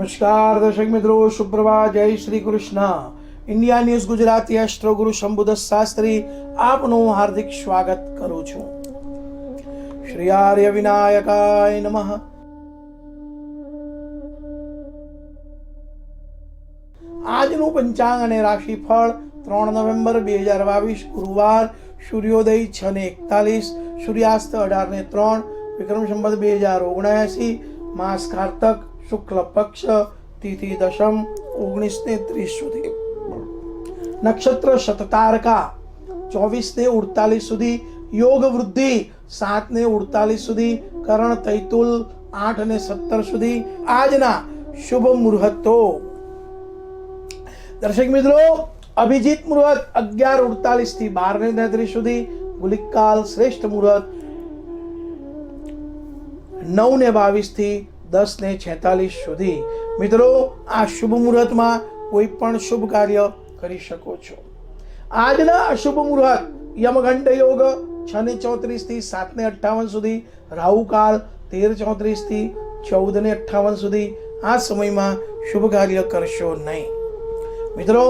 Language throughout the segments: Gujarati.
નમસ્કાર દર્શક મિત્રો, સુપ્રભાત, જય Shri Krishna. India news Gujarati astro ગુરુ શંભુદાસ શાસ્ત્રી આપનું હાર્દિક સ્વાગત કરું છું. શ્રી આર્ય વિનાયકાય નમઃ. આજનું પંચાંગ અને રાશિફળ 3 નવેમ્બર 2022 ગુરુવાર, સૂર્યોદય 6:41, સૂર્યાસ્ત 18:03, વિક્રમ સંવત 2079, માસ કાર્તક, શુક્લ પક્ષ, તિથિ દશમ 19:30 સુધી, નક્ષત્ર શતતારકા 24:48 સુધી, યોગ વૃદ્ધિ 7:48 સુધી, કરણ તૈતુલ 8:17 સુધી. આજના શુભ મુહૂર્તો દર્શક મિત્રો, અભિજીત મુહૂર્ત 11:48 થી 12:33 સુધી, ગુલિકાલ શ્રેષ્ઠ મુહૂર્ત 9:22 થી 10:46 સુધી. મિત્રો, આ શુભ મુહૂર્તમાં કોઈ પણ શુભ કાર્ય કરી શકો છો. આજના અશુભ મુહૂર્ત યમઘંટ યોગ 6:34 થી 7:58 સુધી, રાહુકાલ 13:34 થી 14:58 સુધી. આ સમયમાં શુભ કાર્ય કરશો નહીં. મિત્રો,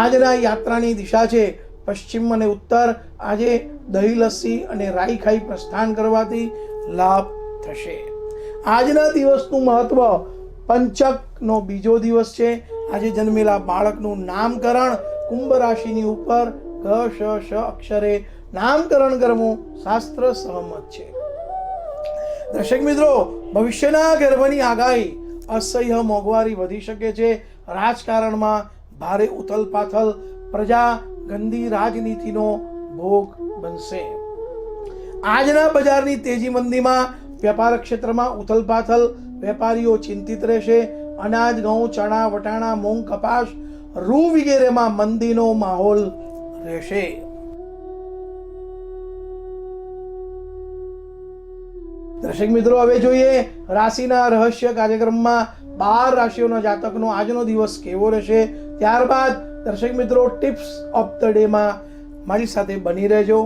આજના યાત્રાની દિશા છે પશ્ચિમ અને ઉત્તર. આજે દહીં લસ્સી અને રાઈ ખાઈ પ્રસ્થાન કરવાથી લાભ થશે. આજના દિવસનું મહત્વ પંચકનો બીજો દિવસ છે. આજે જન્મેલા બાળકનું નામકરણ કુંભ રાશિની ઉપર ગ શ શ અક્ષરે નામકરણ કરવું શાસ્ત્ર સહમત છે. દર્શક મિત્રો, ભવિષ્યના ગર્ભની આગાહી અસહ્ય મોંઘવારી વધી શકે છે. રાજકારણમાં ભારે ઉથલપાથલ, પ્રજા ગંદી રાજનીતિનો ભોગ બનશે. આજના બજારની તેજી મંદીમાં વેપાર ક્ષેત્રમાં ઉથલપાથલ, વેપારીઓ ચિંતિત રહેશે. અનાજ, ઘઉં, ચણા, વટાણા, મૂંગ, કપાસ, રૂ વગેરેમાં મંદીનો માહોલ રહેશે. દર્શક મિત્રો, હવે જોઈએ રાશિના રહસ્ય કાર્યક્રમમાં 12 રાશિઓના જાતકનો આજનો દિવસ કેવો રહેશે. ત્યારબાદ દર્શક મિત્રો, ટિપ્સ ઓફ ધ ડે માં મારી સાથે બની રહેજો.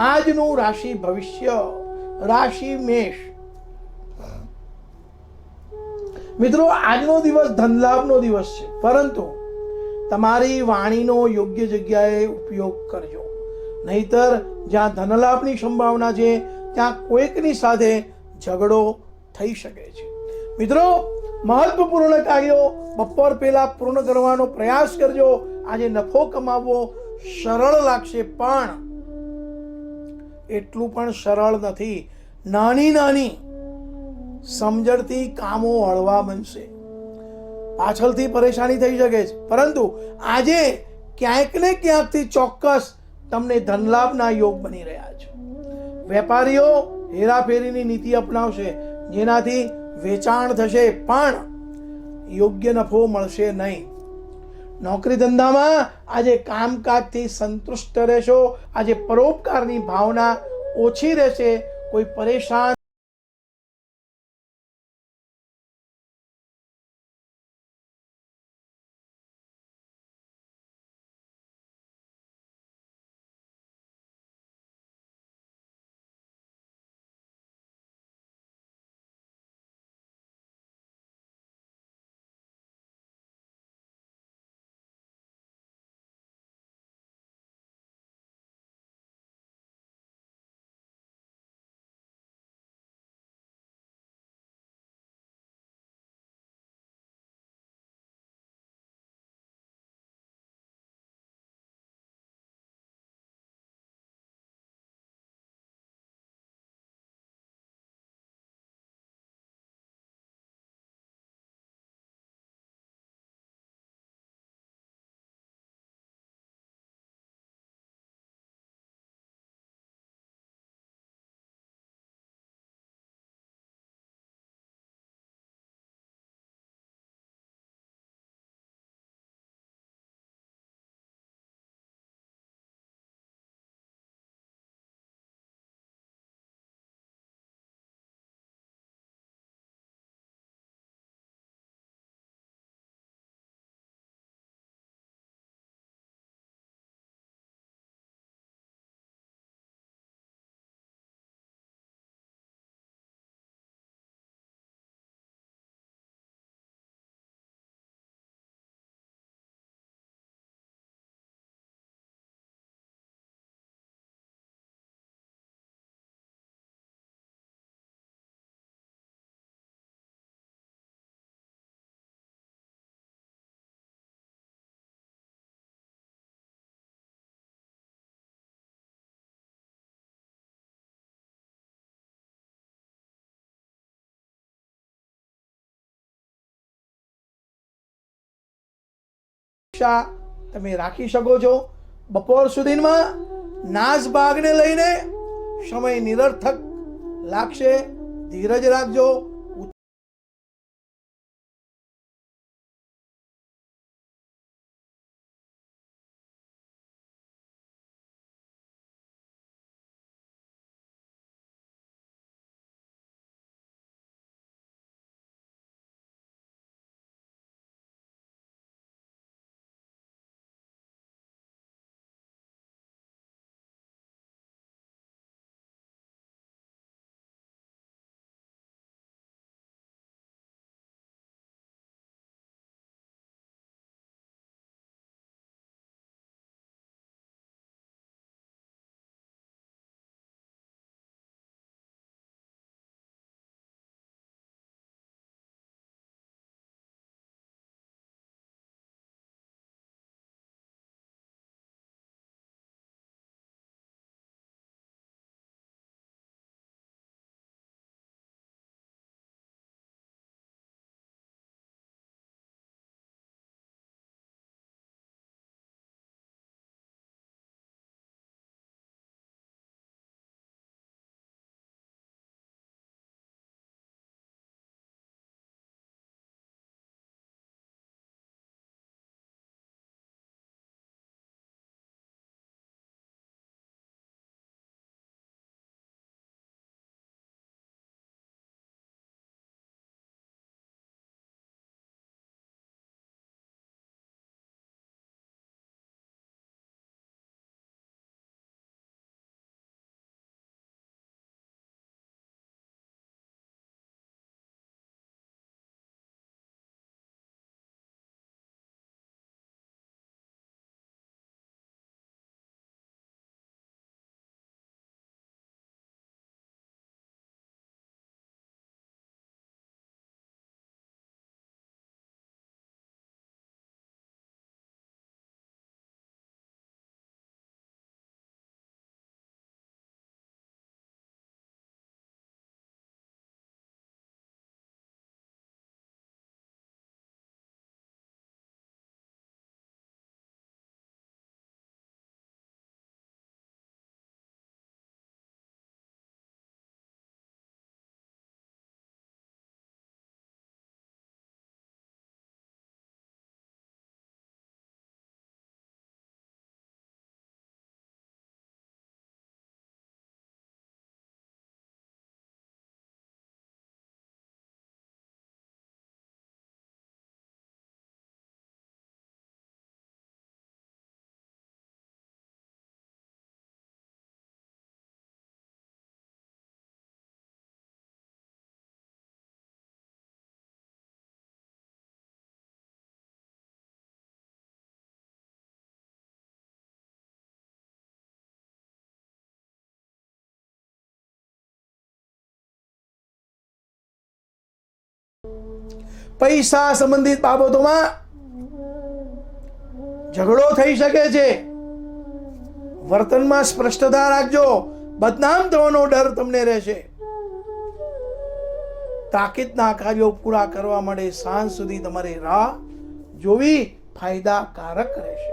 આજનું રાશિ ભવિષ્ય, રાશિ મેષ. મિત્રો, આજનો દિવસ ધનલાભનો દિવસ છે, પરંતુ તમારી વાણીનો યોગ્ય જગ્યાએ ઉપયોગ કરજો. નહીતર જ્યાં ધનલાભની સંભાવના છે ત્યાં કોઈકની સાથે ઝઘડો થઈ શકે છે. મિત્રો, મહત્વપૂર્ણ કાર્યો બપોર પહેલા પૂર્ણ કરવાનો પ્રયાસ કરજો. આજે નફો કમાવવો સરળ લાગશે, પણ એટલું પણ સરળ નથી. નાની નાની સમજણથી કામો હળવા બનશે. પાછળથી પરેશાની થઈ શકે છે, પરંતુ આજે ક્યાંક ને ક્યાંકથી ચોક્કસ તમને ધનલાભના યોગ બની રહ્યા છે. વેપારીઓ હેરાફેરીની નીતિ અપનાવશે, જેનાથી વેચાણ થશે, પણ યોગ્ય નફો મળશે નહીં. નોકરી ધંધામાં આજે કામકાજથી સંતુષ્ટ રહેશો. આજે પરોપકારની ભાવના ઓછી રહેશે. કોઈ પરેશાન અપેક્ષા તમે રાખી શકો છો. બપોર સુધીમાં નાશ ભાગને લઈને સમય નિરર્થક લાગશે. ધીરજ રાખજો. પૈસા સંબંધિત બાબતોમાં ઝઘડો થઈ શકે છે. વર્તનમાં સ્પષ્ટતા રાખજો. બદનામ થવાનો ડર તમને રહેશે. તાકીદના કાર્યો પૂરા કરવા માટે સાંજ સુધી તમારે રાહ જોવી ફાયદાકારક રહેશે.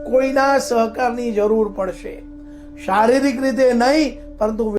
કોઈના સહકારની જરૂર પડશે. શારીરિક રીતે નહીં, પરંતુ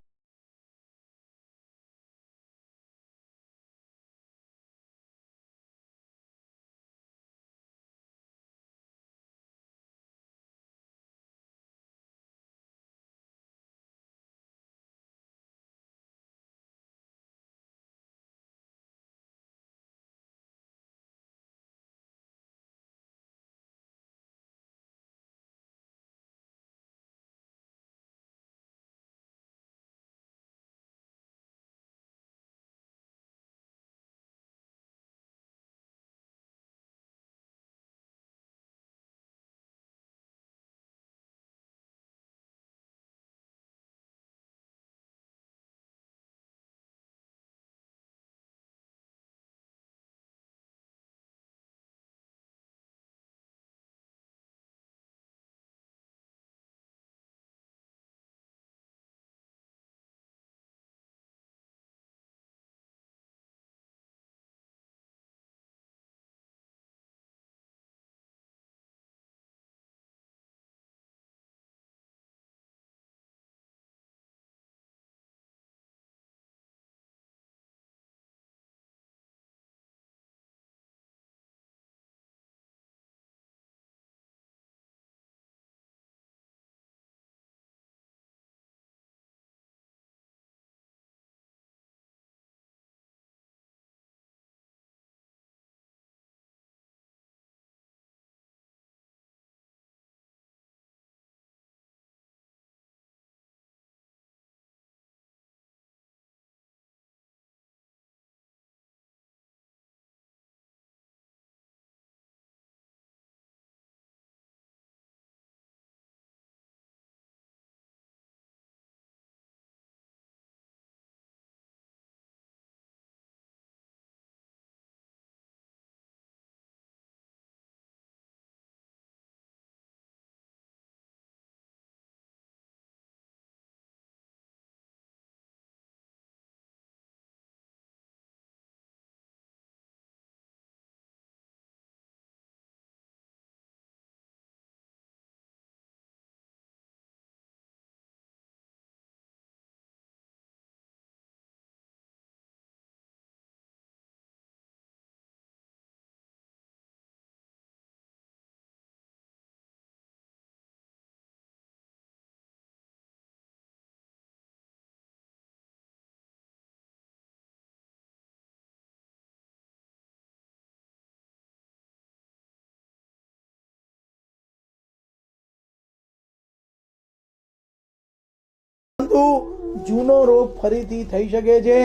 જૂનો રોગ ફરીથી થઈ શકે છે.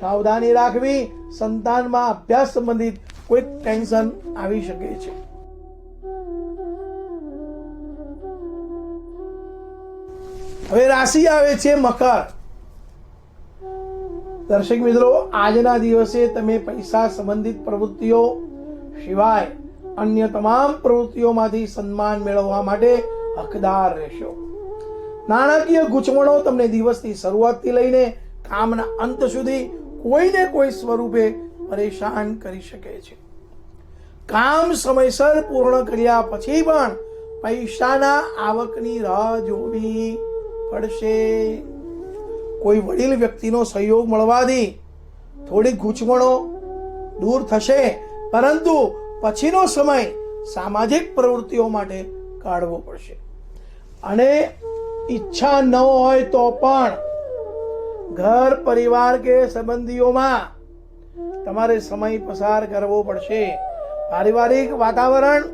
સાવધાની રાખવી. સંતાનમાં અભ્યાસ સંબંધિત કોઈ ટેન્શન આવી શકે છે. હવે રાશિ આવે છે મકર. દર્શક મિત્રો, આજના દિવસે તમે પૈસા સંબંધિત પ્રવૃત્તિઓ સિવાય અન્ય તમામ પ્રવૃત્તિઓમાંથી સન્માન મેળવવા માટે હકદાર રહેશો. નાણાકીય ગૂંચવણો તમને દિવસની શરૂઆતથી લઈને કામના અંત સુધી કોઈને કોઈ સ્વરૂપે પરેશાન કરી શકે છે. કામ સમયસર પૂર્ણ કર્યા પછી પણ પૈસાના આવકની રાહ જોવી પડશે. કોઈ વડીલ વ્યક્તિનો સહયોગ મળવાથી થોડી ગૂંચવણો દૂર થશે, પરંતુ પછીનો સમય સામાજિક પ્રવૃત્તિઓ માટે કાઢવો પડશે. અને ઈચ્છા ન હોય તો પણ ઘર, પરિવાર કે સંબંધીઓમાં તમારે સમય પસાર કરવો પડશે. પારિવારિક વાતાવરણ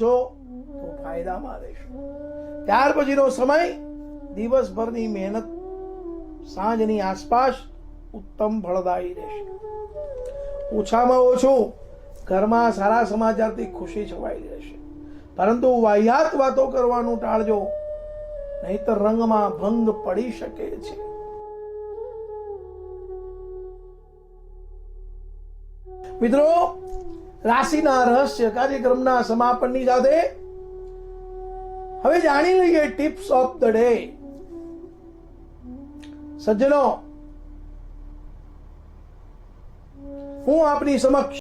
છો તો ફાયદામાં રહેશો. ત્યાર પછીનો સમય દિવસભરની મહેનત સાંજની આસપાસ ઉત્તમ ફળદાયી રહેશે. ઓછામાં ઓછું ઘરમાં સારા સમાચારથી ખુશી છવાયેલી રહેશે, પરંતુ વાહિયાત વાતો કરવાનું ટાળજો, નહીતર રંગમાં ભંગ પડી શકે છે. મિત્રો, રાશિના રહસ્ય કાર્યક્રમના સમાપનની સાથે હવે જાણી લઈએ ટિપ્સ ઓફ ધ ડે. સજ્જનો, હું આપની સમક્ષ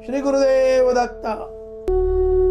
શ્રી ગુરુદેવ દત્ત.